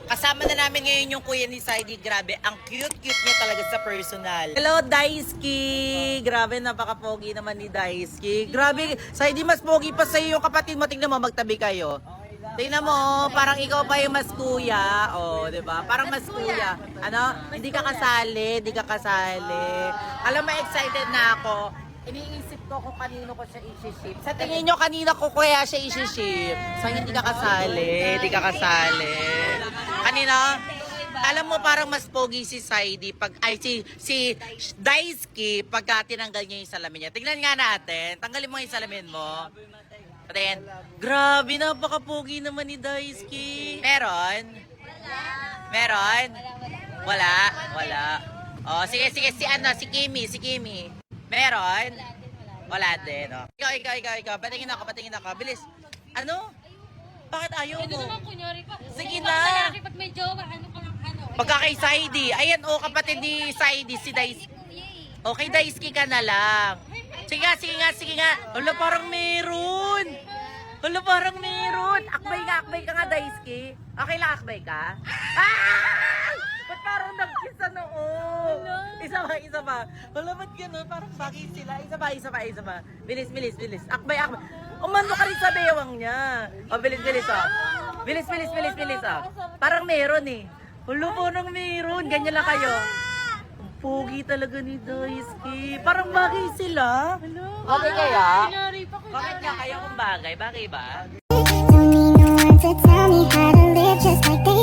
Kasama na namin ngayon yung kuya ni Saidi. Grabe, ang cute-cute niya talaga sa personal. Hello, Daisuke! Grabe, napaka-pogi naman ni Daisuke. Grabe, Saidi, mas pogi pa sa'yo yung kapatid mo. Tingnan mo, magtabi kayo. Tingnan mo, parang ikaw pa yung mas kuya. Oh, di ba? Parang mas kuya. Ano? Hindi ka kasali, hindi ka kasali. Alam mo, excited na ako. Iniisip ko kung kanino ko siya isi-ship. Sa tingin nyo, kanina ko kaya siya isi-ship? Sa hindi ka kasali, hindi ka kasali. Kanina, alam mo parang mas pogi si Saidi pag si Daisuke pagka tinanggal niya yung salamin niya. Tingnan nga natin. Tanggalin mo yung salamin mo. Patingin. Grabe, napaka-pogi naman ni Daisuke. Meron? Meron? Wala? Wala. Oh, sige, si Kimi. Meron? Wala din. Oh. Ikaw. Patingin ako. Bilis. Ano? Bakit ayaw mo? Ito naman kunyari pa. Sige Oo, na. lalaki pag may jowa, ano ka lang, ano. Pagka kay Saidi. Ayan, oh, kapatid ni Saidi, si Daisuke. Okay, Daisuke ka na lang. Sige nga. Hala, parang meron. Akbay ka nga, Daisuke. Okay lang, akbay ka? Ah! Ba't parang nag-kiss sa noo? Isa pa. Hala, ba't gano'n? Parang bagay sila. Isa pa. Bilis. Akbay. Umano ka rin sa bewang niya. O, bilis, oh. Bilis, oh. Parang meron eh. Hala, parang meron. Ganyan lang kayo. Ang pogi talaga ni Daisuke. Parang bagay sila. Okay kaya? Kunyari pa. Bakit nga kayo kung bagay? Bagay ba? Don't need no one to tell me how to live just like they